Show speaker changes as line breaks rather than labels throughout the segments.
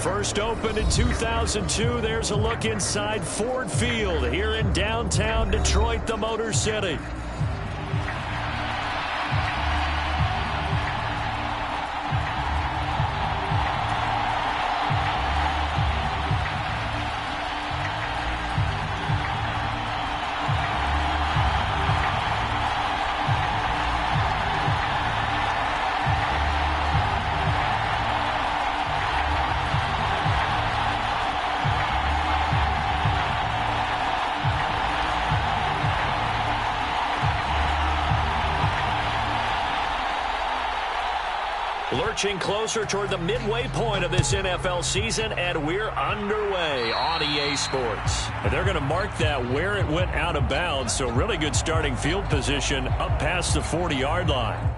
First opened in 2002, there's a look inside Ford Field here in downtown Detroit, the Motor City. Lurching closer toward the midway point of this NFL season, and we're underway on EA Sports. And they're going to mark that where it went out of bounds, so really good starting field position up past the 40-yard line.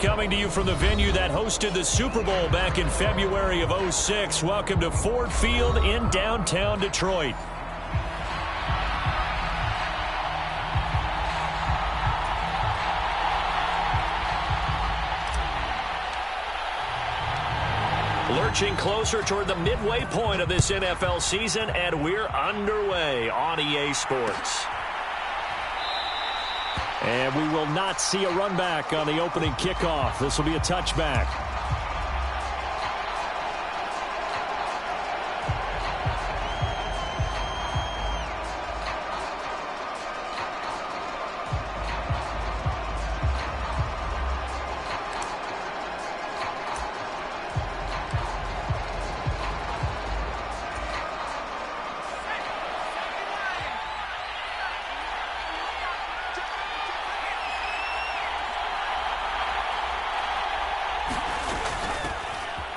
Coming to you from the venue that hosted the Super Bowl back in February of '06. Welcome to Ford Field in downtown Detroit. Lurching closer toward the midway point of this NFL season, and we're underway on EA Sports. And we will not see a run back on the opening kickoff. This will be a touchback.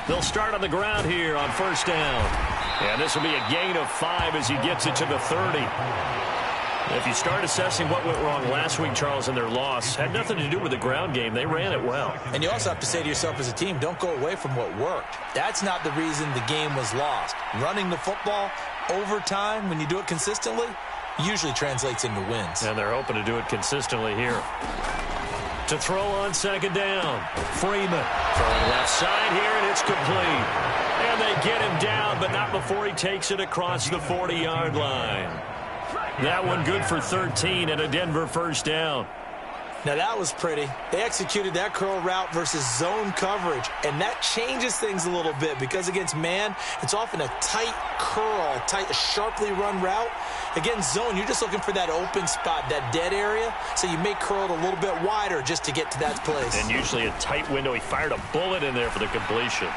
They'll start on the ground here on first down. And this will be a gain of 5 as he gets it to the 30. If you start assessing what went wrong last week, Charles, in their loss, had nothing to do with the ground game. They ran it well.
And you also have to say to yourself as a team, don't go away from what worked. That's not the reason the game was lost. Running the football over time, when you do it consistently, usually translates into wins.
And they're hoping to do it consistently here. To throw on second down. Freeman throwing left side here, and it's complete. And they get him down, but not before he takes it across the 40-yard line. That one good for 13 and a Denver first down.
Now that was pretty. They executed that curl route versus zone coverage, and that changes things a little bit because against man, it's often a tight curl, a sharply run route. Against zone, you're just looking for that open spot, that dead area, so you may curl it a little bit wider just to get to that place.
And usually a tight window. He fired a bullet in there for the completion.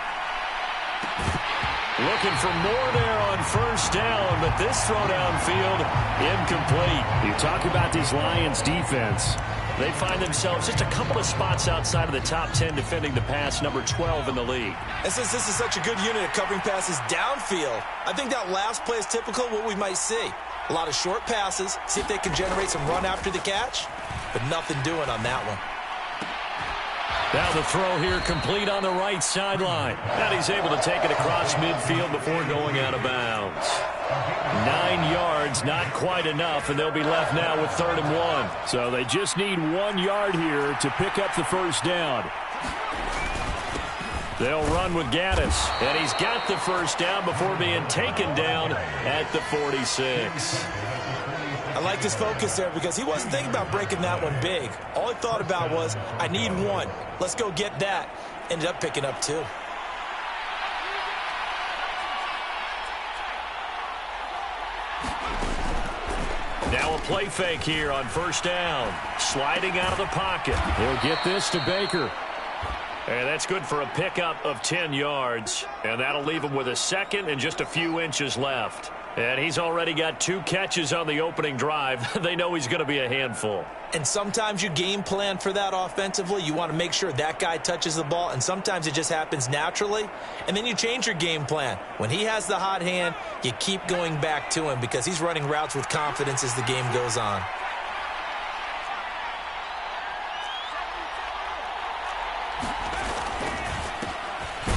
Looking for more there on first down, but this throw downfield incomplete. You talk about this Lions defense. They find themselves just a couple of spots outside of the top 10 defending the pass, number 12 in the league.
And since this is such a good unit at covering passes downfield, I think that last play is typical of what we might see. A lot of short passes, see if they can generate some run after the catch, but nothing doing on that one.
Now the throw here complete on the right sideline. And he's able to take it across midfield before going out of bounds. 9 yards, not quite enough, and they'll be left now with 3rd and 1.
So they just need 1 yard here to pick up the first down.
They'll run with Gaddis, and he's got the first down before being taken down at the 46.
I like his focus there because he wasn't thinking about breaking that one big. All he thought about was, I need 1. Let's go get that. Ended up picking up 2.
Now a play fake here on first down. Sliding out of the pocket.
He'll get this to Baker.
And that's good for a pickup of 10 yards. And that'll leave him with a second and just a few inches left. And he's already got 2 catches on the opening drive. They know he's going to be a handful.
And sometimes you game plan for that offensively. You want to make sure that guy touches the ball, and sometimes it just happens naturally. And then you change your game plan. When he has the hot hand, you keep going back to him because he's running routes with confidence as the game goes on.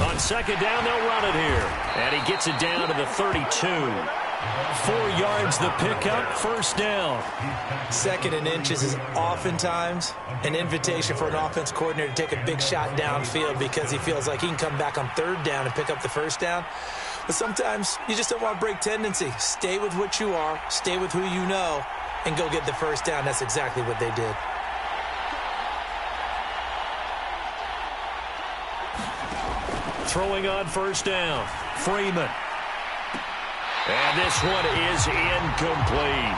On second down, they'll run it here. And he gets it down to the 32. 4 yards the pickup, first down.
2nd and inches is oftentimes an invitation for an offense coordinator to take a big shot downfield because he feels like he can come back on 3rd down and pick up the first down. But sometimes you just don't want to break tendency. Stay with what you are, stay with who you know, and go get the first down. That's exactly what they did.
Throwing on first down, Freeman. And this one is incomplete.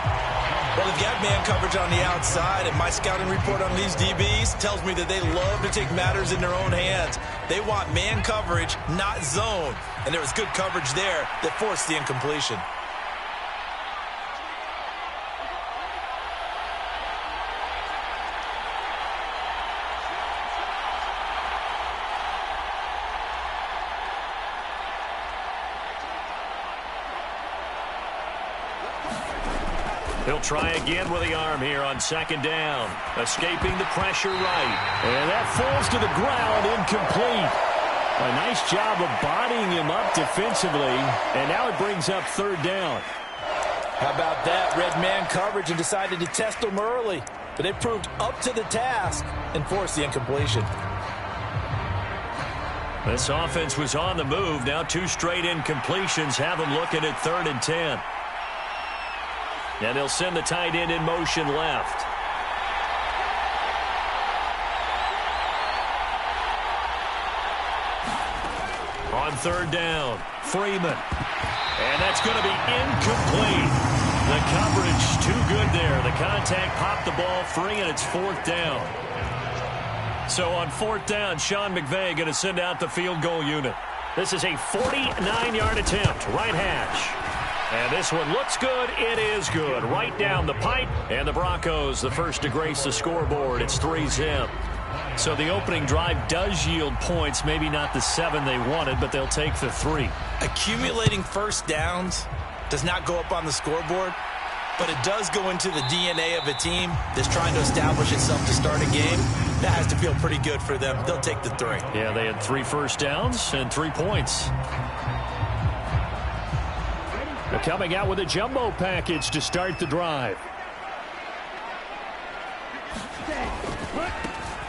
Well, they've got man coverage on the outside, and my scouting report on these DBs tells me that they love to take matters in their own hands. They want man coverage, not zone. And there was good coverage there that forced the incompletion.
He'll try again with the arm here on second down. Escaping the pressure right.
And that falls to the ground, incomplete. A nice job of bodying him up defensively. And now it brings up 3rd down.
How about that? Red man coverage and decided to test them early. But they proved up to the task and forced the incompletion.
This offense was on the move. Now 2 straight incompletions have them looking at 3rd and 10. And they'll send the tight end in motion left. On 3rd down, Freeman. And that's going to be incomplete. The coverage too good there. The contact popped the ball free, and it's 4th down. So on 4th down, Sean McVay going to send out the field goal unit. This is a 49-yard attempt, right hash. And this one looks good. It is good. Right down the pipe. And the Broncos, the first to grace the scoreboard. It's 3-zip. So the opening drive does yield points. Maybe not the 7 they wanted, but they'll take the 3.
Accumulating first downs does not go up on the scoreboard, but it does go into the DNA of a team that's trying to establish itself to start a game. That has to feel pretty good for them. They'll take the 3.
Yeah, they had 3 first downs and 3 points.
They're coming out with a jumbo package to start the drive.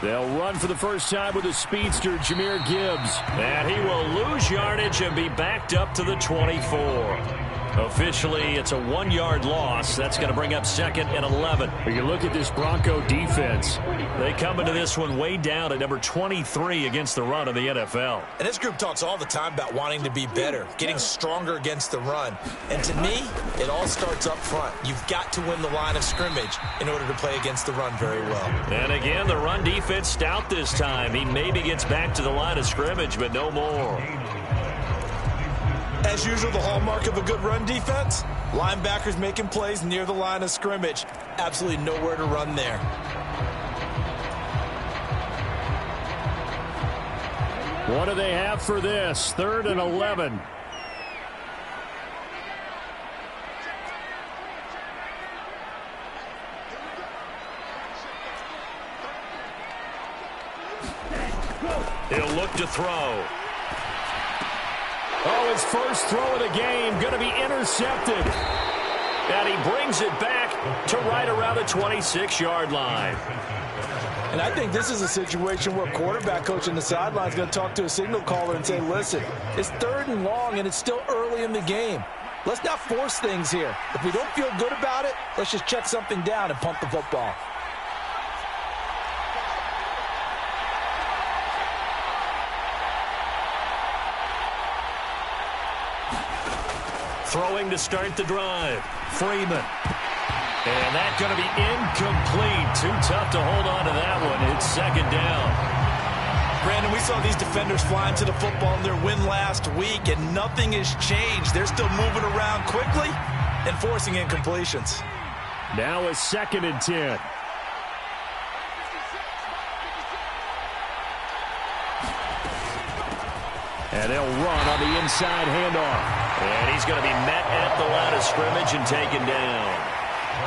They'll run for the first time with a speedster, Jahmyr Gibbs.
And he will lose yardage and be backed up to the 24. Officially, it's a 1-yard loss. That's going to bring up 2nd and 11.
You look at this Bronco defense.
They come into this one way down at number 23 against the run of the NFL.
And this group talks all the time about wanting to be better, getting stronger against the run. And to me, it all starts up front. You've got to win the line of scrimmage in order to play against the run very well.
And again, the run defense stout this time. He maybe gets back to the line of scrimmage, but no more.
As usual, the hallmark of a good run defense, linebackers making plays near the line of scrimmage. Absolutely nowhere to run there.
What do they have for this? 3rd and 11.
He'll look to throw.
Oh, his first throw of the game going to be intercepted.
And he brings it back to right around the 26-yard line.
And I think this is a situation where a quarterback coach on the sideline is going to talk to a signal caller and say, listen, it's 3rd and long and it's still early in the game. Let's not force things here. If we don't feel good about it, let's just check something down and punt the football.
Throwing to start the drive. Freeman. And that's going to be incomplete. Too tough to hold on to that one. It's 2nd down.
Brandon, we saw these defenders flying to the football in their win last week, and nothing has changed. They're still moving around quickly and forcing incompletions.
Now a 2nd and 10. And they'll run on the inside handoff.
And he's going to be met at the line of scrimmage and taken down.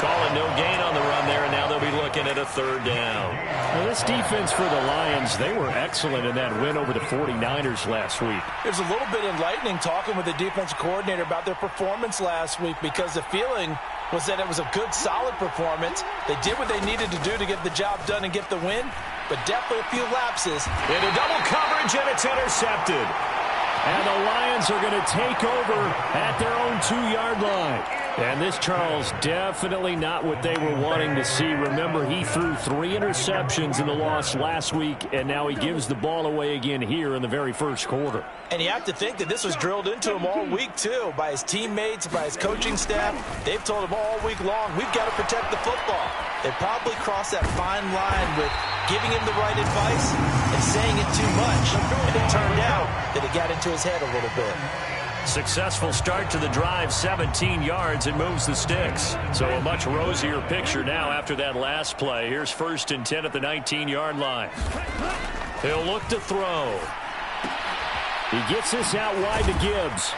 Calling no gain on the run there, and now they'll be looking at a 3rd down.
Well, this defense for the Lions, they were excellent in that win over the 49ers last week.
It was a little bit enlightening talking with the defensive coordinator about their performance last week, because the feeling was that it was a good, solid performance. They did what they needed to do to get the job done and get the win, but definitely a few lapses.
Into double coverage, and it's intercepted.
And the Lions are going to take over at their own 2-yard line. And this, Charles, definitely not what they were wanting to see. Remember, he threw 3 interceptions in the loss last week, and now he gives the ball away again here in the very first quarter.
And you have to think that this was drilled into him all week, too, by his teammates, by his coaching staff. They've told him all week long, we've got to protect the football. They probably crossed that fine line with giving him the right advice and saying it too much. And it turned out that it got into his head a little bit.
Successful start to the drive, 17 yards, and moves the sticks. So a much rosier picture now after that last play. Here's 1st and 10 at the 19-yard line. He'll look to throw.
He gets this out wide to Gibbs.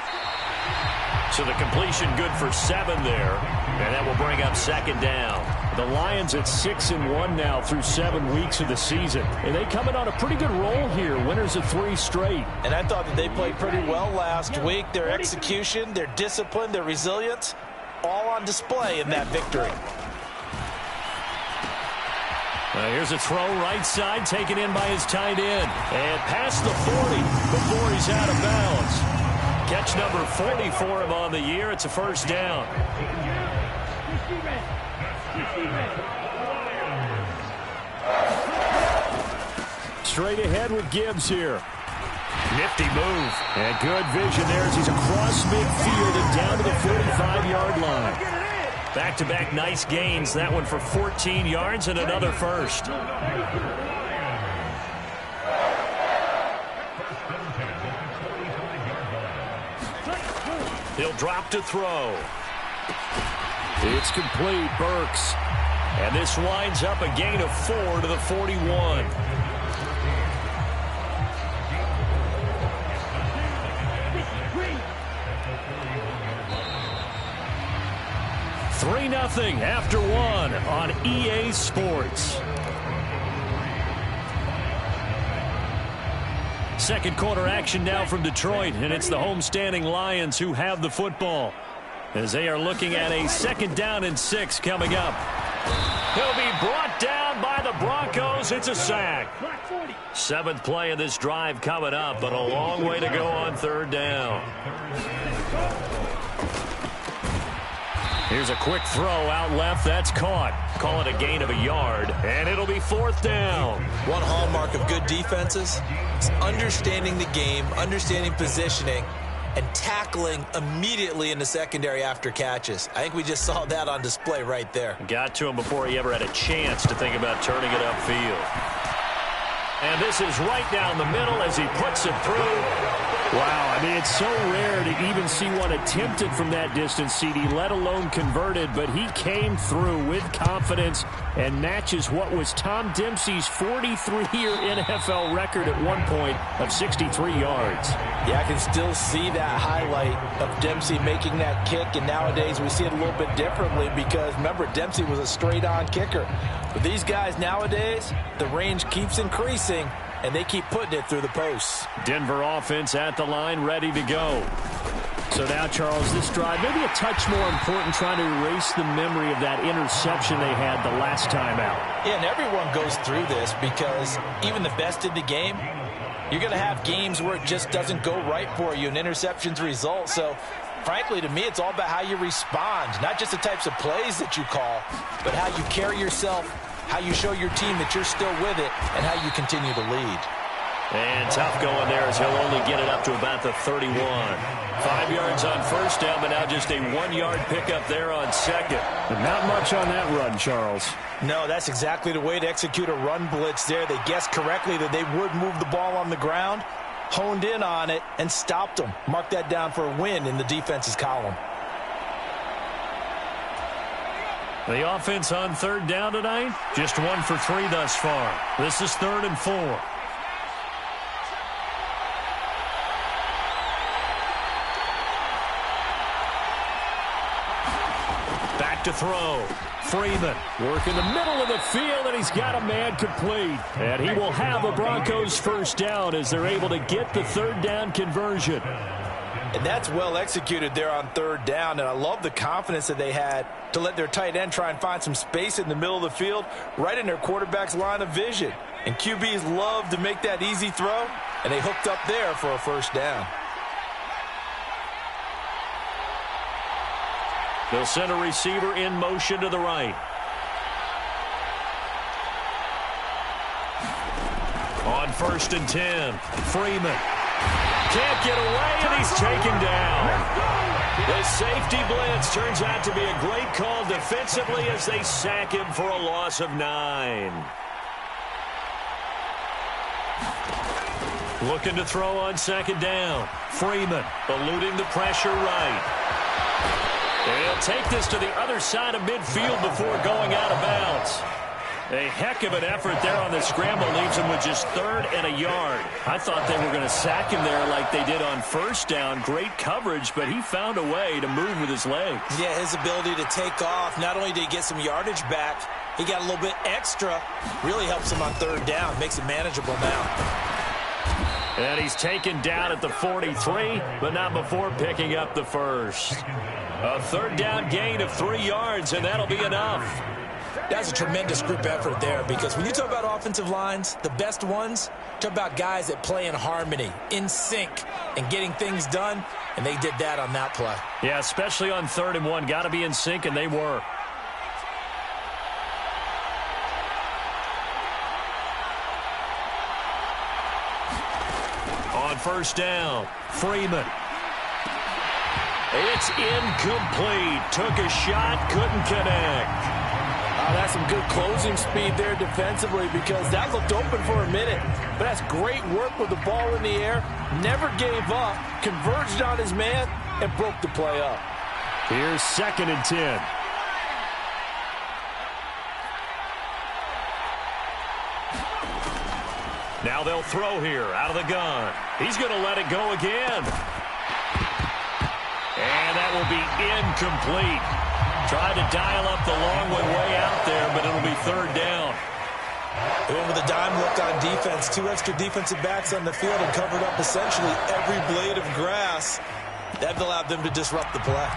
So the completion good for 7 there, and that will bring up 2nd down.
The Lions at 6-1 now through 7 weeks of the season. And they coming on a pretty good roll here. Winners of 3 straight.
And I thought that they played pretty well last week. Their execution, their discipline, their resilience, all on display in that victory.
Here's a throw right side, taken in by his tight end. And past the 40 before he's out of bounds. Catch number 40 for him on the year. It's a 1st down.
Straight ahead with Gibbs here.
Nifty move.
And good vision there as he's across midfield and down to the 45-yard line.
Back-to-back nice gains. That one for 14 yards and another 1st. He'll drop to throw.
It's complete, Burks.
And this winds up a gain of 4 to the 41. $3-0 after 1 on EA Sports. Second quarter action now from Detroit, and it's the homestanding Lions who have the football as they are looking at a 2nd down and 6 coming up. He'll be brought down by the Broncos. Broncos. It's a sack. 7th play of this drive coming up, but a long way to go on 3rd down. Here's a quick throw out left. That's caught. Call it a gain of a yard, and it'll be 4th down.
One hallmark of good defenses is understanding the game, understanding positioning, and tackling immediately in the secondary after catches. I think we just saw that on display right there.
Got to him before he ever had a chance to think about turning it upfield. And this is right down the middle as he puts it through.
Wow, I mean, it's so rare to even see one attempted from that distance, CD, let alone converted, but he came through with confidence and matches what was Tom Dempsey's 43-year NFL record at one point of 63 yards.
Yeah, I can still see that highlight of Dempsey making that kick, and nowadays we see it a little bit differently because, remember, Dempsey was a straight-on kicker. But these guys nowadays, the range keeps increasing, and they keep putting it through the posts.
Denver offense at the line, ready to go. So now, Charles, this drive, maybe a touch more important, trying to erase the memory of that interception they had the last time out.
Yeah, and everyone goes through this because even the best in the game, you're going to have games where it just doesn't go right for you, and interceptions result. So, frankly, to me, it's all about how you respond, not just the types of plays that you call, but how you carry yourself, how you show your team that you're still with it, and how you continue to lead.
And tough going there as he'll only get it up to about the 31. 5 yards on 1st down, but now just a 1-yard pickup there on 2nd.
But not much on that run, Charles.
No, that's exactly the way to execute a run blitz there. They guessed correctly that they would move the ball on the ground, honed in on it, and stopped them. Mark that down for a win in the defense's column.
The offense on 3rd down tonight, just 1 for 3 thus far. This is 3rd and 4. Back to throw. Freeman
working the middle of the field, and he's got a man complete. And he will have a Broncos 1st down as they're able to get the 3rd down conversion.
And that's well executed there on 3rd down, and I love the confidence that they had to let their tight end try and find some space in the middle of the field, right in their quarterback's line of vision. And QBs love to make that easy throw, and they hooked up there for a 1st down.
They'll send a receiver in motion to the right. On 1st and 10, Freeman. Can't get away, and he's taken down. The safety blitz turns out to be a great call defensively as they sack him for a loss of 9. Looking to throw on 2nd down. Freeman eluding the pressure right. They'll take this to the other side of midfield before going out of bounds. A heck of an effort there on the scramble leaves him with just 3rd and a yard. I thought they were going to sack him there like they did on 1st down. Great coverage, but he found a way to move with his legs.
Yeah, his ability to take off, not only did he get some yardage back, he got a little bit extra. Really helps him on 3rd down, makes it manageable now.
And he's taken down at the 43, but not before picking up the 1st. A 3rd down gain of 3 yards, and that'll be enough.
That's a tremendous group effort there, because when you talk about offensive lines, the best ones, talk about guys that play in harmony, in sync, and getting things done, and they did that on that play.
Yeah, especially on 3rd and 1. Got to be in sync, and they were. On 1st down, Freeman. It's incomplete. Took a shot, couldn't connect.
That's some good closing speed there defensively, because that looked open for a minute. But that's great work with the ball in the air. Never gave up, converged on his man, and broke the play up.
Here's 2nd and 10.
Now they'll throw here out of the gun. He's going to let it go again. And that will be incomplete. Tried to dial up the long way out there, but it'll be 3rd down.
They went with a dime look on defense. 2 extra defensive backs on the field and covered up essentially every blade of grass. That allowed them to disrupt the play.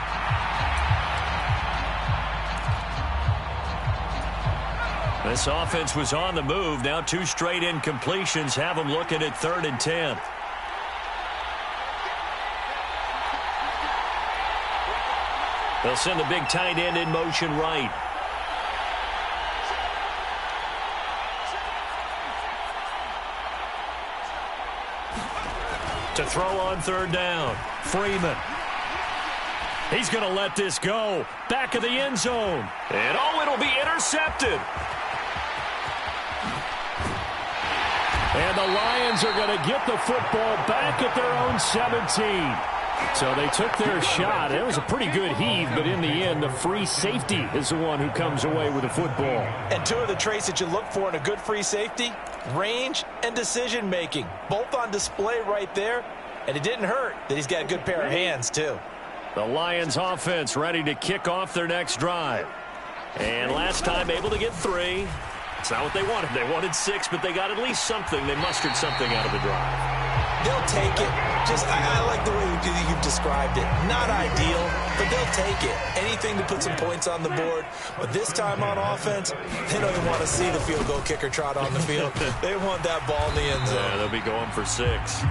This offense was on the move. Now 2 straight incompletions have them looking at 3rd and 10. They'll send the big tight end in motion right. To throw on 3rd down. Freeman. He's going to let this go. Back of the end zone. And it'll be intercepted.
And the Lions are going to get the football back at their own 17. So they took their shot. It was a pretty good heave, but in the end, the free safety is the one who comes away with the football.
And 2 of the traits that you look for in a good free safety, range and decision-making. Both on display right there. And it didn't hurt that he's got a good pair of hands, too.
The Lions offense ready to kick off their next drive. And last time able to get 3. It's not what they wanted. They wanted 6, but they got at least something. They mustered something out of the drive.
They'll take it. I like the way you've described it. Not ideal, but they'll take it. Anything to put some points on the board. But this time on offense, they don't even want to see the field goal kicker trot on the field. They want that ball in the end zone.
Yeah, they'll be going for 6.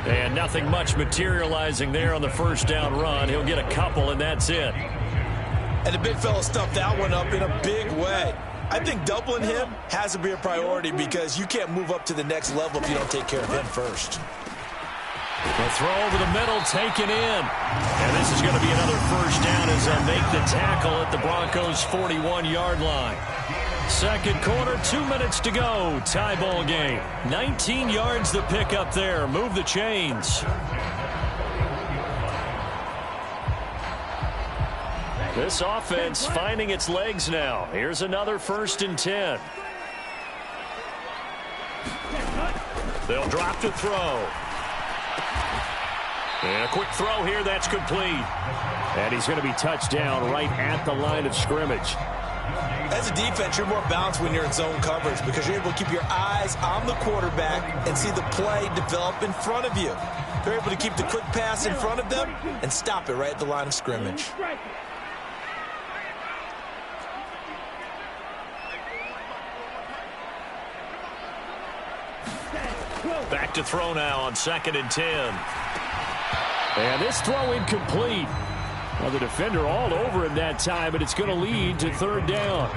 And nothing much materializing there on the first down run. He'll get a couple, and that's it.
And the big fella stuffed that one up in a big way. I think doubling him has to be a priority because you can't move up to the next level if you don't take care of him first.
The throw over the middle, taken in. And this is going to be another first down as they'll make the tackle at the Broncos' 41-yard line. Second quarter, 2 minutes to go. Tie ball game. 19 yards the pick up there. Move the chains. This offense finding its legs now. Here's another 1st and 10. They'll drop to throw. And a quick throw here, that's complete.
And he's going to be touched down right at the line of scrimmage.
As a defense, you're more balanced when you're in zone coverage because you're able to keep your eyes on the quarterback and see the play develop in front of you. They're able to keep the quick pass in front of them and stop it right at the line of scrimmage.
Back to throw now on 2nd and 10.
And this throw incomplete. Well, the defender all over him that time, but it's going to lead to 3rd down.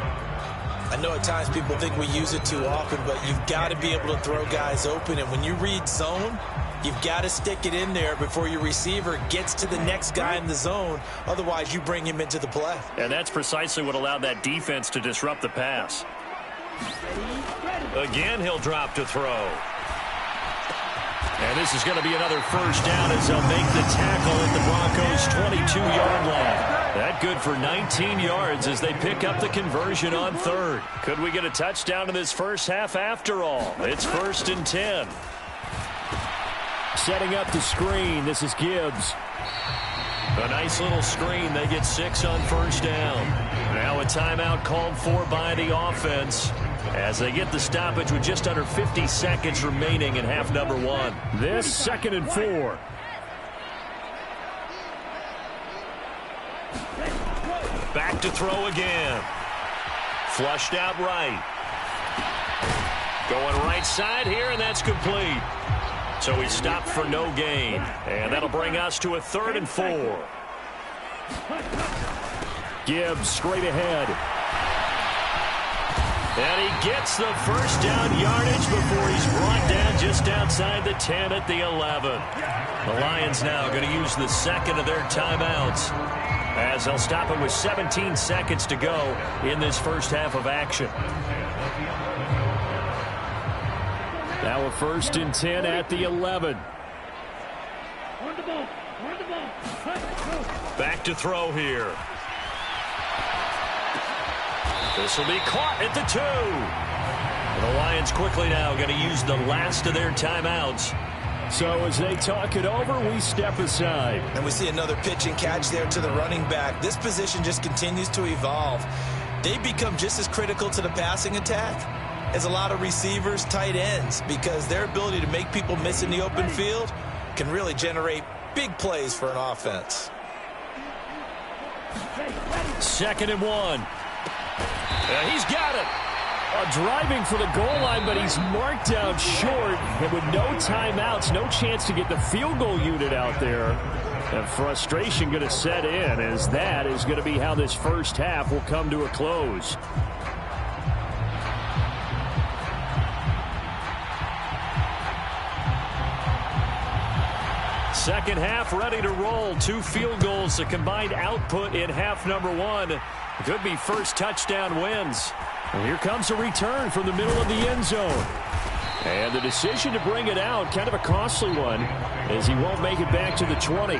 I know at times people think we use it too often, but you've got to be able to throw guys open. And when you read zone, you've got to stick it in there before your receiver gets to the next guy in the zone. Otherwise, you bring him into the play.
And that's precisely what allowed that defense to disrupt the pass. Again, he'll drop to throw. And this is going to be another first down as they'll make the tackle at the Broncos' 22-yard line. That good for 19 yards as they pick up the conversion on 3rd. Could we get a touchdown in this first half after all? It's 1st and 10.
Setting up the screen. This is Gibbs.
A nice little screen. They get 6 on first down. Now a timeout called for by the offense as they get the stoppage with just under 50 seconds remaining in half number 1.
This 2nd and 4.
Back to throw again. Flushed out right. Going right side here, and that's complete. So he stopped for no gain. And that'll bring us to a 3rd and 4.
Gibbs straight ahead.
And he gets the first down yardage before he's brought down just outside the 10 at the 11. The Lions now going to use the 2nd of their timeouts as they'll stop it with 17 seconds to go in this first half of action.
Now a 1st and 10 at the 11.
Back to throw here. This will be caught at the 2. And the Lions quickly now going to use the last of their timeouts.
So as they talk it over, we step aside.
And we see another pitch and catch there to the running back. This position just continues to evolve. They become just as critical to the passing attack as a lot of receivers, tight ends, because their ability to make people miss in the open field can really generate big plays for an offense.
2nd and 1. He's got it.
Driving for the goal line, but he's marked down short. And with no timeouts, no chance to get the field goal unit out there. And frustration going to set in, as that is going to be how this first half will come to a close. Second half ready to roll. 2 field goals, the combined output in half number 1. Could be first touchdown wins. And here comes a return from the middle of the end zone. And the decision to bring it out, kind of a costly one, as he won't make it back to the 20.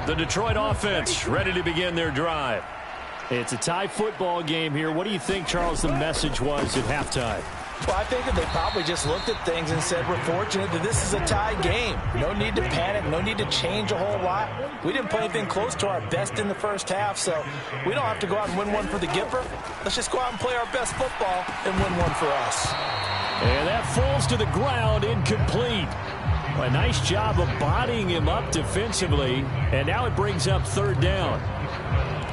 The Detroit offense ready to begin their drive. It's a tie football game here. What do you think, Charles, the message was at halftime?
Well, I think that they probably just looked at things and said, we're fortunate that this is a tie game. No need to panic. No need to change a whole lot. We didn't play anything close to our best in the first half, so we don't have to go out and win one for the Gipper. Let's just go out and play our best football and win one for us.
And that falls to the ground, incomplete. A nice job of bodying him up defensively, and now it brings up third down.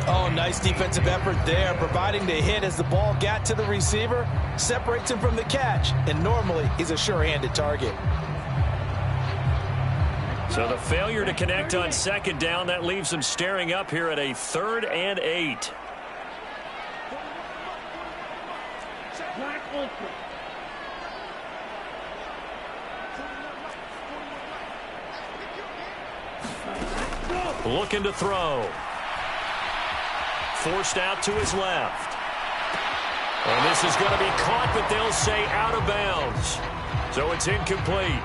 Oh, nice defensive effort there, providing the hit as the ball got to the receiver, separates him from the catch, and normally he's a sure-handed target.
So the failure to connect on second down, that leaves them staring up here at a 3rd and 8. Looking to throw. Forced out to his left. And this is going to be caught, but they'll say out of bounds. So it's incomplete.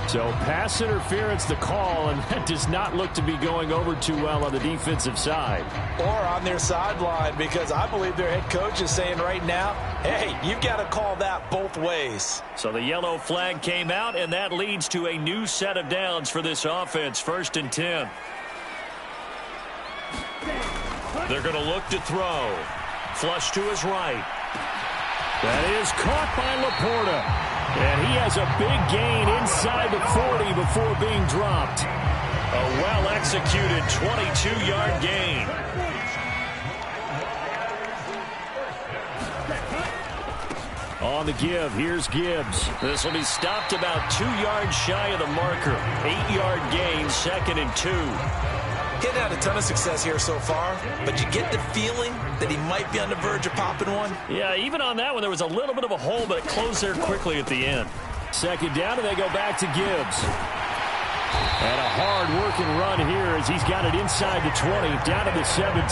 So pass interference the call, and that does not look to be going over too well on the defensive side.
Or on their sideline, because I believe their head coach is saying right now, hey, you've got to call that both ways.
So the yellow flag came out, and that leads to a new set of downs for this offense. 1st and 10. They're going to look to throw. Flush to his right.
That is caught by Laporta. And he has a big gain inside the 40 before being dropped.
A well-executed 22-yard gain.
On the give, here's Gibbs.
This will be stopped about 2 yards shy of the marker. 8-yard gain, 2nd and 2.
He's had a ton of success here so far, but you get the feeling that he might be on the verge of popping one.
Yeah, even on that one, there was a little bit of a hole, but it closed there quickly at the end.
Second down, and they go back to Gibbs. And a hard-working run here as he's got it inside the 20, down to the 17.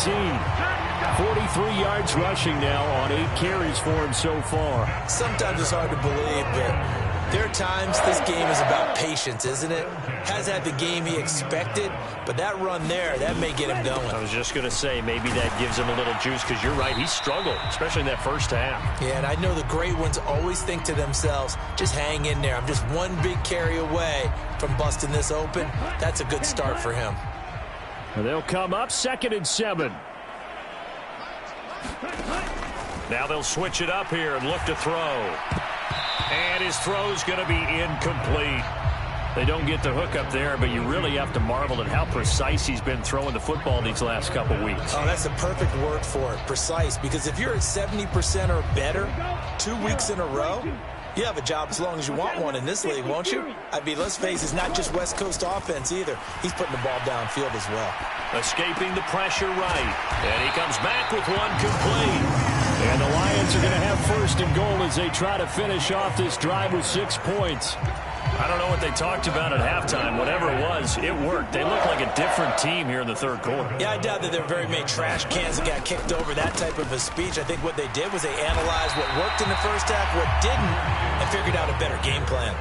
43 yards rushing now on 8 carries for him so far.
Sometimes it's hard to believe, but there are times this game is about patience, isn't it? Has had the game he expected, but that run there, that may get him going.
I was just going to say, maybe that gives him a little juice, because you're right, he struggled, especially in that first half.
Yeah, and I know the great ones always think to themselves, just hang in there. I'm just one big carry away from busting this open. That's a good start for him.
And they'll come up 2nd and 7.
Now they'll switch it up here and look to throw. And his throw's going to be incomplete. They don't get the hook up there, but you really have to marvel at how precise he's been throwing the football these last couple weeks.
Oh, that's the perfect word for it, precise. Because if you're at 70% or better 2 weeks in a row, you have a job as long as you want one in this league, won't you? I mean, let's face it, it's not just West Coast offense either. He's putting the ball downfield as well.
Escaping the pressure right. And he comes back with one complete.
And the Lions are going to have 1st and goal as they try to finish off this drive with 6 points.
I don't know what they talked about at halftime. Whatever it was, it worked. They look like a different team here in the 3rd quarter.
Yeah, I doubt that there were very many trash cans that got kicked over, that type of a speech. I think what they did was they analyzed what worked in the first half, what didn't, and figured out a better game plan.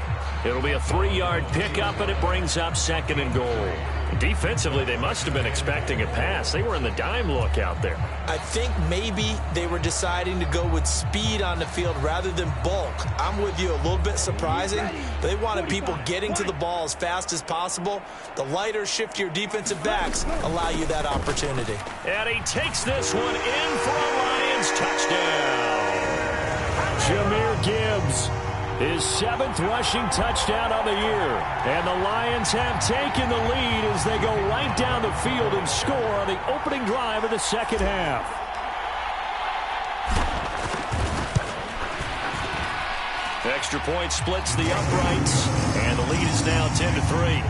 It'll be a 3-yard pickup, and it brings up 2nd and goal. Defensively, they must have been expecting a pass. They were in the dime look out there.
I think maybe they were deciding to go with speed on the field rather than bulk. I'm with you, a little bit surprising. They wanted people getting to the ball as fast as possible. The lighter, shiftier defensive backs allow you that opportunity.
And he takes this one in for a Lions touchdown.
Jahmyr Gibbs His 7th rushing touchdown on the year. And the Lions have taken the lead as they go right down the field and score on the opening drive of the second half.
Extra point splits the uprights, and the lead is now 10-3.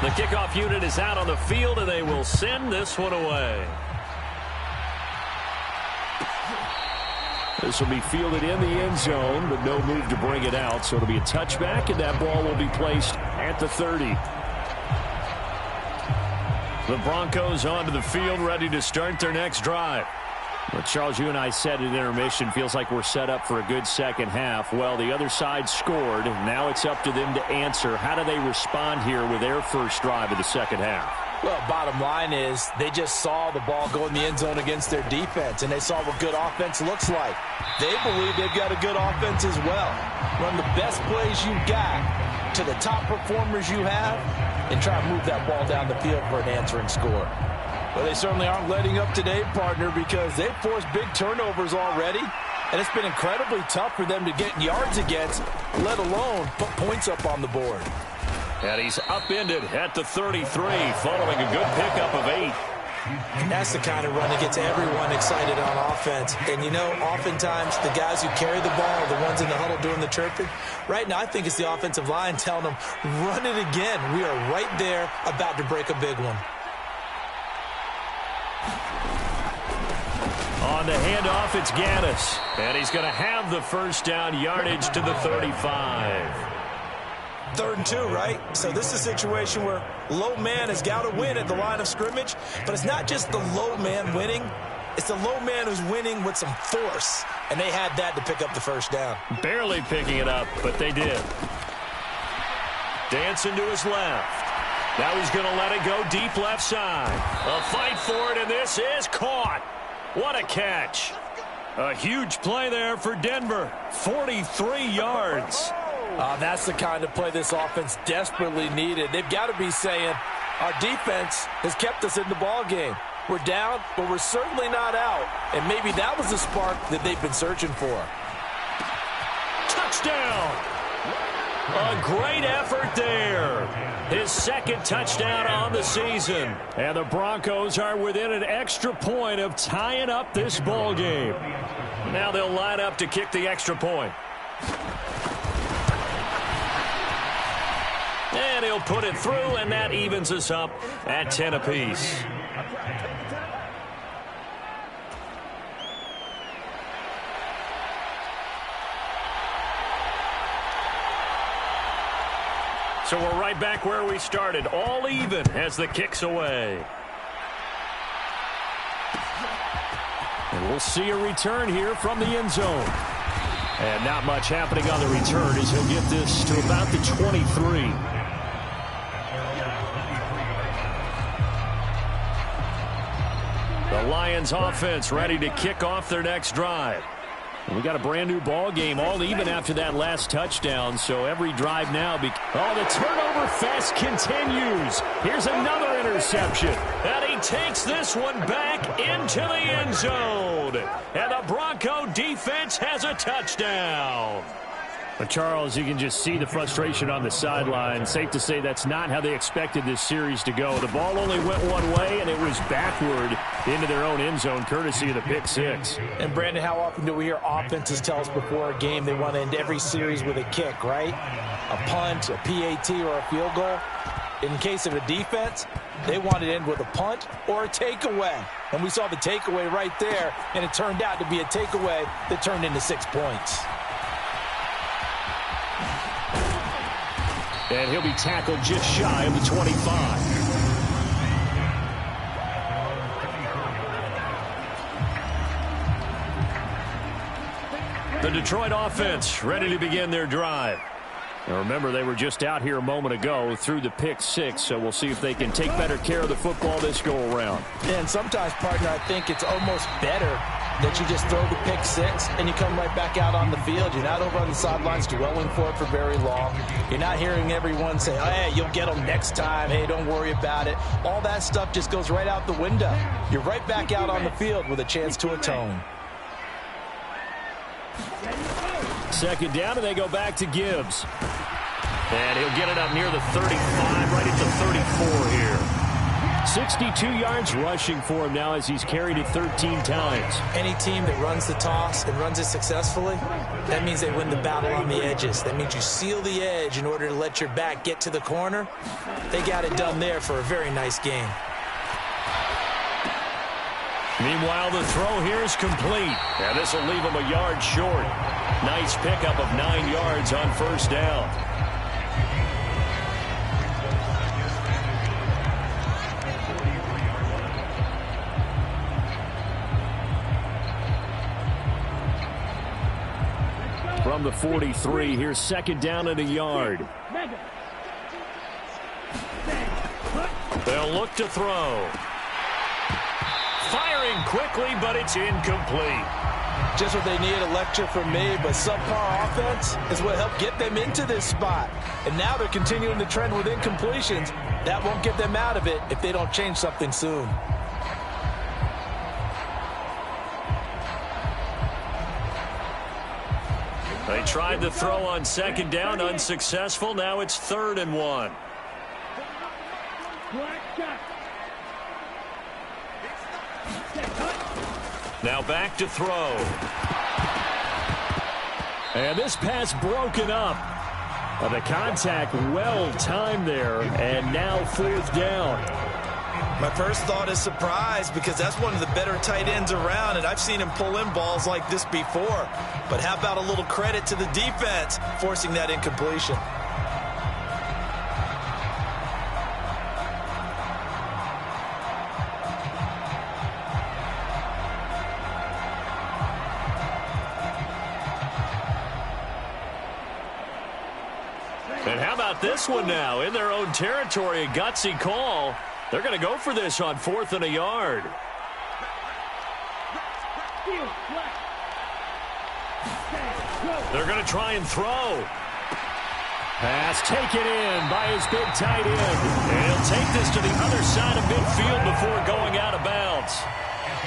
The kickoff unit is out on the field, and they will send this one away.
This will be fielded in the end zone, but no move to bring it out. So it'll be a touchback, and that ball will be placed at the 30. The Broncos onto the field, ready to start their next drive. Well, Charles, you and I said at intermission, feels like we're set up for a good second half. Well, the other side scored. Now it's up to them to answer. How do they respond here with their first drive of the second half?
Well, bottom line is they just saw the ball go in the end zone against their defense, and they saw what good offense looks like. They believe they've got a good offense as well. Run the best plays you've got to the top performers you have and try to move that ball down the field for an answering score. Well, they certainly aren't letting up today, partner, because they've forced big turnovers already, and it's been incredibly tough for them to get yards against, let alone put points up on the board.
And he's upended at the 33 following a good pickup of 8.
And that's the kind of run that gets everyone excited on offense. And, you know, oftentimes the guys who carry the ball are the ones in the huddle doing the chirping. Right now, I think it's the offensive line telling them, run it again. We are right there about to break a big one.
On the handoff, it's Gaddis. And he's going to have the first down yardage to the 35.
3rd and 2, right? So this is a situation where low man has got to win at the line of scrimmage, but it's not just the low man winning. It's the low man who's winning with some force, and they had that to pick up the first down.
Barely picking it up, but they did. Dancing to his left. Now he's going to let it go deep left side. A fight for it, and this is caught. What a catch. A huge play there for Denver. 43 yards.
That's the kind of play this offense desperately needed. They've got to be saying, our defense has kept us in the ball game. We're down, but we're certainly not out. And maybe that was the spark that they've been searching for.
Touchdown! A great effort there. His 2nd touchdown on the season.
And the Broncos are within an extra point of tying up this ball game.
Now they'll line up to kick the extra point. And he'll put it through, and that evens us up at 10 apiece. So we're right back where we started, all even as the kick's away.
And we'll see a return here from the end zone. And not much happening on the return as he'll get this to about the 23.
The Lions offense ready to kick off their next drive.
We got a brand new ball game, all even after that last touchdown. So every drive now. The turnover fest continues. Here's another interception.
And he takes this one back into the end zone. And the Bronco defense has a touchdown.
But Charles, you can just see the frustration on the sideline. Safe to say that's not how they expected this series to go. The ball only went one way, and it was backward into their own end zone, courtesy of the pick six.
And, Brandon, how often do we hear offenses tell us before a game they want to end every series with a kick, right? A punt, a PAT, or a field goal. In case of a defense, they want to end with a punt or a takeaway. And we saw the takeaway right there, and it turned out to be a takeaway that turned into 6 points.
And he'll be tackled just shy of the 25.
The Detroit offense ready to begin their drive.
Now remember, they were just out here a moment ago through the pick six, so we'll see if they can take better care of the football this go around.
And sometimes, partner, I think it's almost better that you just throw the pick six and you come right back out on the field. You're not over on the sidelines dwelling for it for very long. You're not hearing everyone say, oh, hey, you'll get them next time. Hey, don't worry about it. All that stuff just goes right out the window. You're right back out on the field with a chance to atone.
Second down, and they go back to Gibbs. And he'll get it up near the 35, right at the 34 here. 62 yards rushing for him now as he's carried it 13 times.
Any team that runs the toss and runs it successfully, that means they win the battle on the edges. That means you seal the edge in order to let your back get to the corner. They got it done there for a very nice game.
Meanwhile, the throw here is complete. And this will leave him a yard short. Nice pickup of 9 yards on first down. From the 43, here's second down and a yard. They'll look to throw. Firing quickly, but it's incomplete.
Just what they need, a lecture from me, but subpar offense is what helped get them into this spot. And now they're continuing the trend with incompletions. That won't get them out of it if they don't change something soon.
They tried the throw on second down, unsuccessful. Now it's 3rd and 1. Now back to throw. And this pass broken up. The contact well timed there, and now 4th down.
My first thought is surprise because that's one of the better tight ends around, and I've seen him pull in balls like this before. But how about a little credit to the defense forcing that incompletion?
And how about this one now? In their own territory, a gutsy call. They're going to go for this on 4th and a yard. They're going to try and throw. Pass taken in by his big tight end. And he'll take this to the other side of midfield before going out of bounds.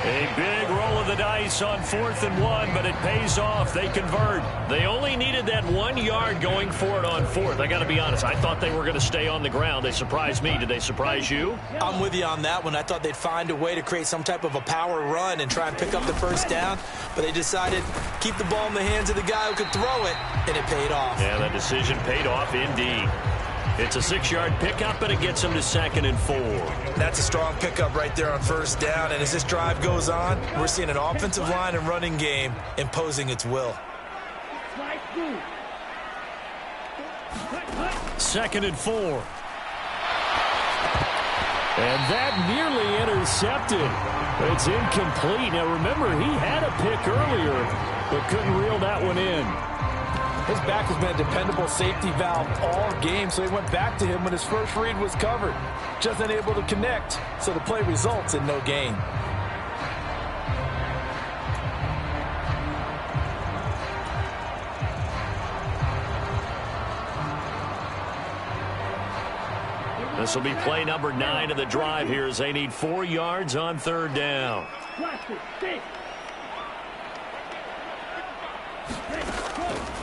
A big roll of the dice on 4th and 1, but it pays off. They convert. They only needed that 1 yard going for it on 4th. I got to be honest. I thought they were going to stay on the ground. They surprised me. Did they surprise you?
I'm with you on that one. I thought they'd find a way to create some type of a power run and try and pick up the first down, but they decided keep the ball in the hands of the guy who could throw it, and it paid off.
Yeah, that decision paid off indeed. It's a 6-yard pickup, and it gets them to 2nd and 4.
That's a strong pickup right there on first down. And as this drive goes on, we're seeing an offensive line and running game imposing its will.
2nd and 4. And that nearly intercepted. It's incomplete. Now, remember, he had a pick earlier, but couldn't reel that one in.
His back has been a dependable safety valve all game, so he went back to him when his first read was covered. Just unable to connect, so the play results in no gain.
This will be play number 9 of the drive here as they need 4 yards on 3rd down.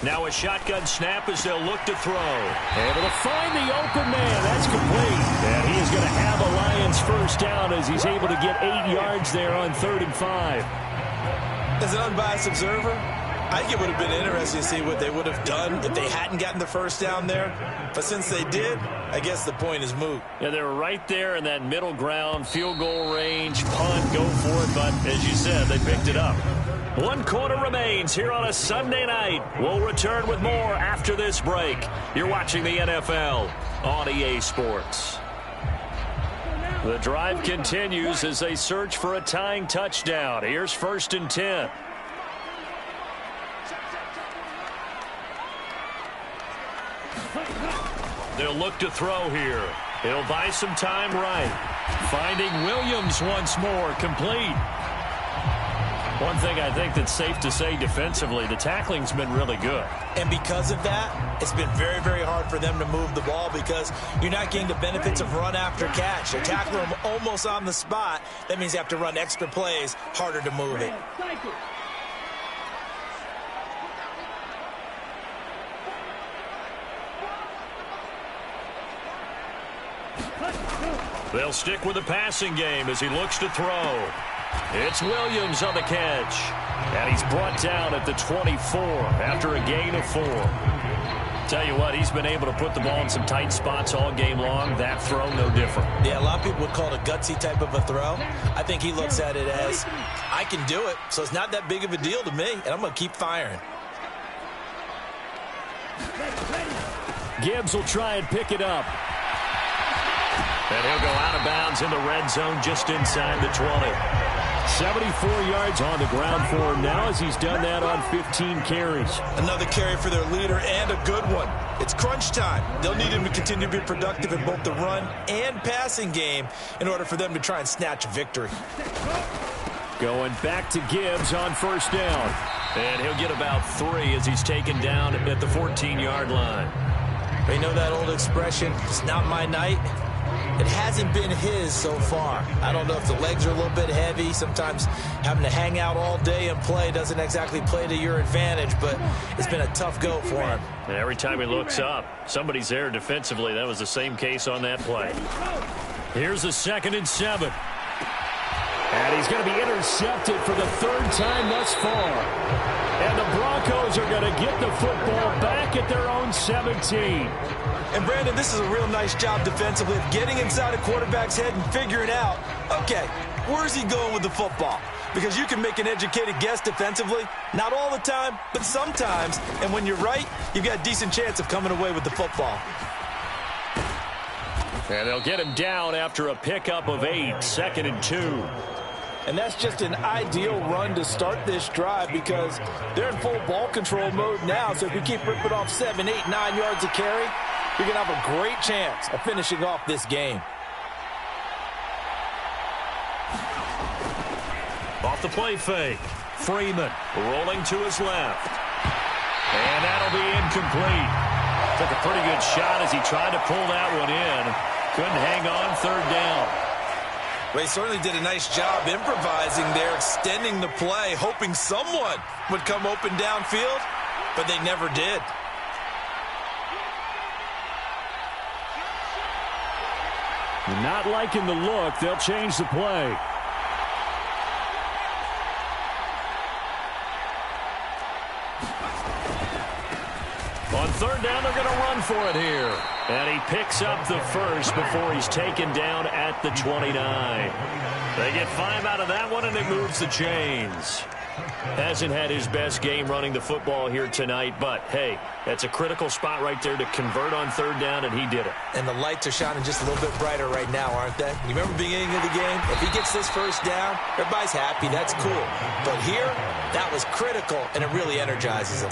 Now a shotgun snap as they'll look to throw. Able to find the open man. That's complete. And he is going to have a Lions first down as he's able to get 8 yards there on 3rd and 5.
As an unbiased observer, I think it would have been interesting to see what they would have done if they hadn't gotten the first down there. But since they did, I guess the point is moot.
Yeah, they were right there in that middle ground, field goal range, punt, go for it. But as you said, they picked it up. 1 quarter remains here on a Sunday night. We'll return with more after this break. You're watching the NFL on EA Sports. The drive continues as they search for a tying touchdown. Here's 1st and 10. They'll look to throw here. He'll buy some time right. Finding Williams once more, complete.
One thing I think that's safe to say defensively, the tackling's been really good.
And because of that, it's been very, very hard for them to move the ball because you're not getting the benefits of run after catch. They're tackling them almost on the spot. That means you have to run extra plays, harder to move it.
They'll stick with the passing game as he looks to throw. It's Williams on the catch. And he's brought down at the 24 after a gain of 4. Tell you what, he's been able to put the ball in some tight spots all game long. That throw, no different.
Yeah, a lot of people would call it a gutsy type of a throw. I think he looks at it as, I can do it, so it's not that big of a deal to me, and I'm going to keep firing.
Gibbs will try and pick it up.
And he'll go out of bounds in the red zone just inside the 20.
74 yards on the ground for him now as he's done that on 15 carries.
Another carry for their leader and a good one. It's crunch time. They'll need him to continue to be productive in both the run and passing game in order for them to try and snatch a victory.
Going back to Gibbs on first down.
And he'll get about 3 as he's taken down at the 14-yard line.
You know that old expression, it's not my night? It hasn't been his so far. I don't know if the legs are a little bit heavy. Sometimes having to hang out all day and play doesn't exactly play to your advantage, but it's been a tough go for him.
And every time he looks up, somebody's there defensively. That was the same case on that play. Here's a 2nd and 7.
And he's going to be intercepted for the 3rd time thus far. And the Broncos are going to get the football back at their own 17.
And, Brandon, this is a real nice job defensively of getting inside a quarterback's head and figuring out, okay, where's he going with the football? Because you can make an educated guess defensively. Not all the time, but sometimes. And when you're right, you've got a decent chance of coming away with the football.
And they'll get him down after a pickup of 8, 2nd and 2.
And that's just an ideal run to start this drive because they're in full ball control mode now. So if you keep ripping off 7, 8, 9 yards of carry, you're going to have a great chance of finishing off this game.
Off the play fake. Freeman rolling to his left. And that'll be incomplete. Took a pretty good shot as he tried to pull that one in. Couldn't hang on 3rd down.
Well, he certainly did a nice job improvising there, extending the play, hoping someone would come open downfield, but they never did.
Not liking the look. They'll change the play.
On 3rd down, they're going to run for it here. And he picks up the first before he's taken down at the 29. They get 5 out of that one, and it moves the chains. Hasn't had his best game running the football here tonight, but, hey, that's a critical spot right there to convert on 3rd down, and he did it.
And the lights are shining just a little bit brighter right now, aren't they? You remember the beginning of the game? If he gets this first down, everybody's happy. That's cool. But here, that was critical, and it really energizes him.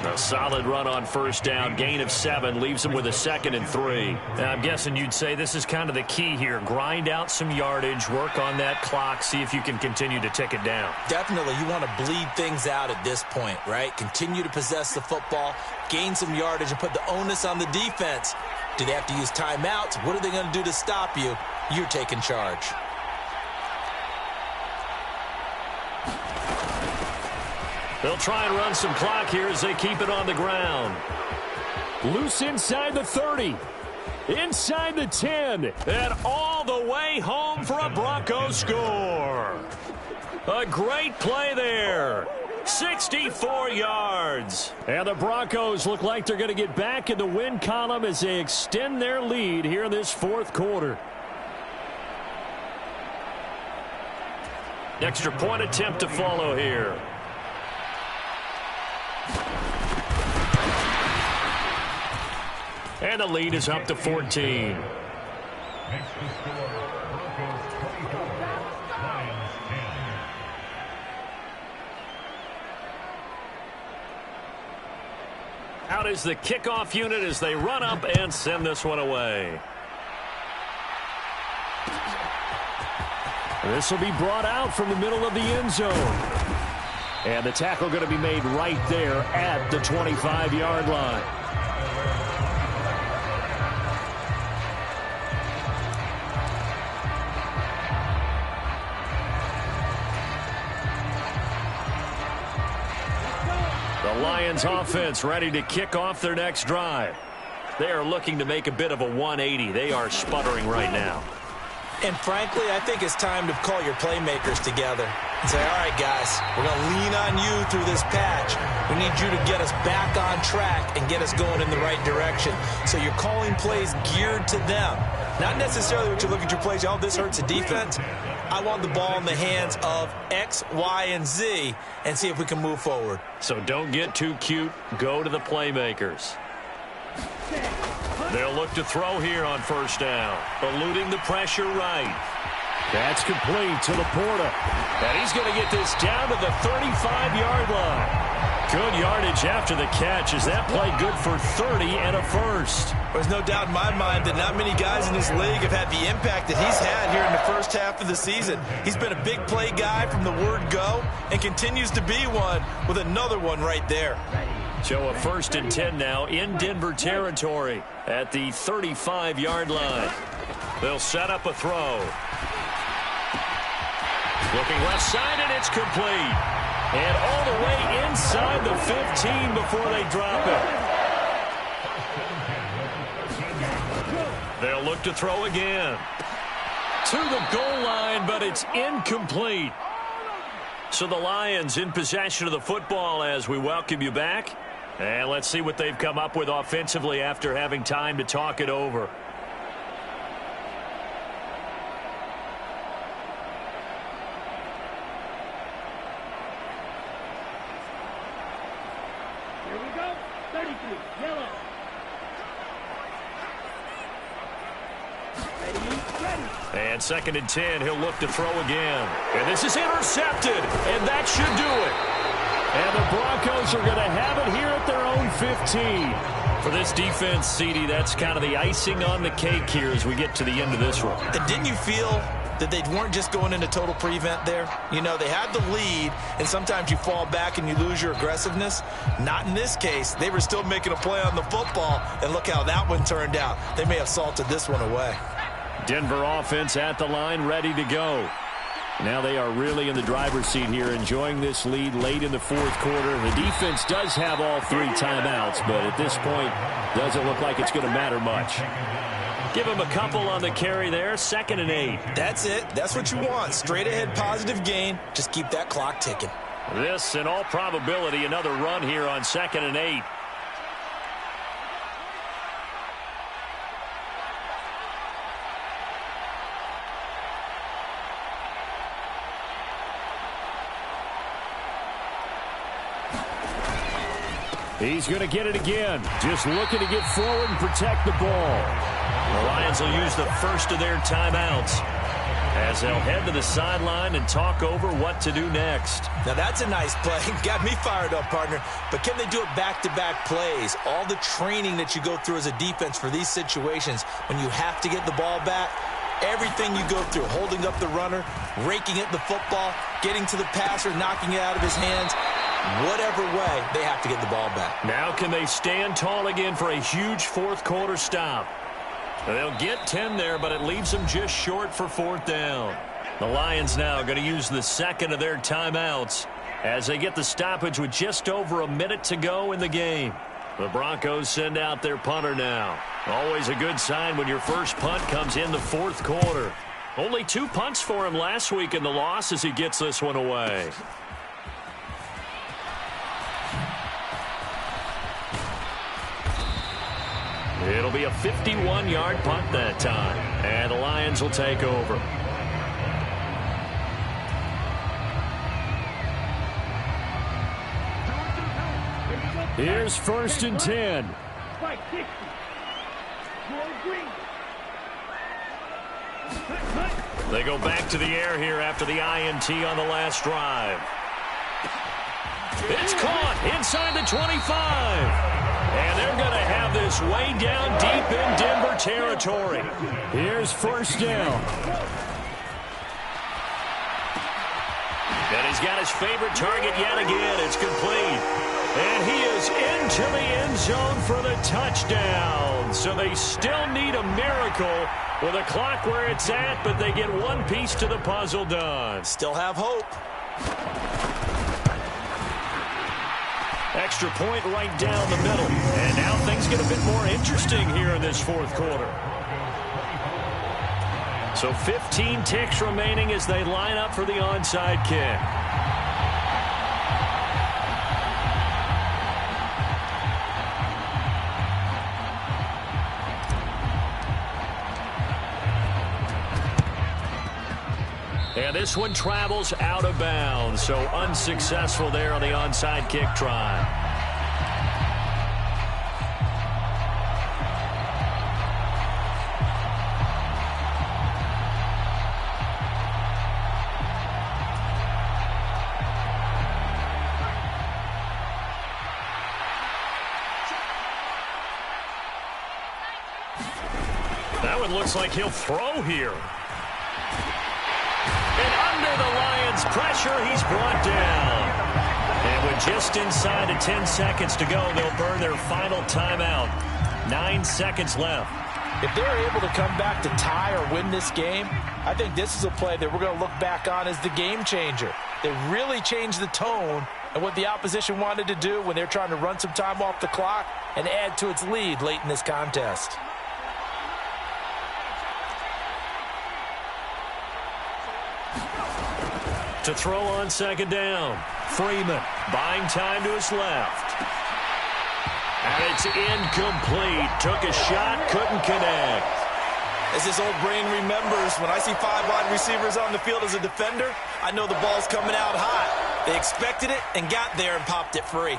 A solid run on 1st down. Gain of 7 leaves him with a 2nd and 3. Now, I'm guessing you'd say this is kind of the key here. Grind out some yardage, work on that clock, see if you can continue to tick it down.
Definitely, you want to bleed things out at this point, right? Continue to possess the football, gain some yardage, and put the onus on the defense. Do they have to use timeouts? What are they going to do to stop you? You're taking charge.
They'll try and run some clock here as they keep it on the ground.
Loose inside the 30. Inside the 10.
And all the way home for a Broncos score. A great play there. 64 yards.
And the Broncos look like they're going to get back in the win column as they extend their lead here in this 4th quarter.
Extra point attempt to follow here. And the lead is up to 14. Out is the kickoff unit as they run up and send this one away.
This will be brought out from the middle of the end zone. And the tackle going to be made right there at the 25-yard line. The Lions offense ready to kick off their next drive. They are looking to make a bit of a 180. They are sputtering right now.
And frankly, I think it's time to call your playmakers together and say, all right, guys, we're going to lean on you through this patch. We need you to get us back on track and get us going in the right direction. So you're calling plays geared to them. Not necessarily what you look at your plays, oh, this hurts the defense. I want the ball in the hands of X, Y, and Z and see if we can move forward.
So don't get too cute. Go to the playmakers. They'll look to throw here on first down. Eluding the pressure right.
That's complete to Laporta.
And he's going to get this down to the 35-yard line. Good yardage after the catch. Is that play good for 30 and a first?
There's no doubt in my mind that not many guys in this league have had the impact that he's had here in the first half of the season. He's been a big play guy from the word go and continues to be one with another one right there.
So a 1st and 10 now in Denver territory at the 35-yard line. They'll set up a throw. Looking left side, and it's complete. And all the way inside the 15 before they drop it. They'll look to throw again. To the goal line, but it's incomplete. So the Lions in possession of the football as we welcome you back. And let's see what they've come up with offensively after having time to talk it over.
Here we go. 33, yellow.
And 2nd and 10, he'll look to throw again. And this is intercepted, and that should do it.
And the Broncos are going to have it here at their own 15.
For this defense, CD, that's kind of the icing on the cake here as we get to the end of this one.
And didn't you feel that they weren't just going into total prevent there? You know, they had the lead, and sometimes you fall back and you lose your aggressiveness. Not in this case. They were still making a play on the football, and look how that one turned out. They may have salted this one away.
Denver offense at the line, ready to go. Now they are really in the driver's seat here, enjoying this lead late in the 4th quarter. The defense does have all 3 timeouts, but at this point, doesn't look like it's going to matter much.
Give him a couple on the carry there, 2nd and 8.
That's it. That's what you want. Straight ahead positive gain. Just keep that clock ticking.
This, in all probability, another run here on 2nd and 8.
He's going to get it again. Just looking to get forward and protect the ball.
The Lions will use the first of their timeouts as they'll head to the sideline and talk over what to do next.
Now that's a nice play. Got me fired up, partner. But can they do it back-to-back plays? All the training that you go through as a defense for these situations when you have to get the ball back, everything you go through, holding up the runner, raking at the football, getting to the passer, knocking it out of his hands, whatever way, they have to get the ball back.
Now can they stand tall again for a huge 4th quarter stop? They'll get 10 there, but it leaves them just short for 4th down. The Lions now going to use the 2nd of their timeouts as they get the stoppage with just over a minute to go in the game. The Broncos send out their punter now. Always a good sign when your first punt comes in the 4th quarter. Only 2 punts for him last week in the loss as he gets this one away. It'll be a 51-yard punt that time, and the Lions will take over.
Here's 1st and 10.
They go back to the air here after the INT on the last drive. It's caught inside the 25. And they're going to have this way down deep in Denver territory.
Here's 1st down.
And And he's got his favorite target yet again. It's complete. And he is into the end zone for the touchdown. So they still need a miracle with a clock where it's at, but they get one piece to the puzzle done.
Still have hope.
Extra point right down the middle. And now things get a bit more interesting here in this fourth quarter. So 15 ticks remaining as they line up for the onside kick. And this one travels out of bounds, so unsuccessful there on the onside kick try. That one looks like he'll throw here. Under the Lions' pressure, he's brought down. And with just inside of 10 seconds to go, they'll burn their final timeout. 9 seconds left.
If they're able to come back to tie or win this game, I think this is a play that we're going to look back on as the game changer. They really changed the tone and what the opposition wanted to do when they're trying to run some time off the clock and add to its lead late in this contest.
To throw on second down. Freeman buying time to his left. And it's incomplete. Took a shot, couldn't connect.
As his old brain remembers, when I see 5 wide receivers on the field as a defender, I know the ball's coming out hot. They expected it and got there and popped it free.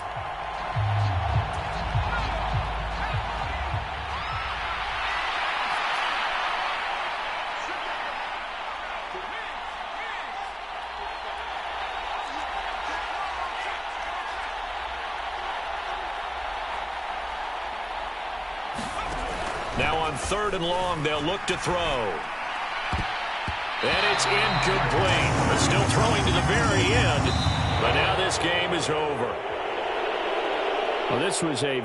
Now on 3rd and long, they'll look to throw. And it's incomplete. But still throwing to the very end. But now this game is over.
Well, this was a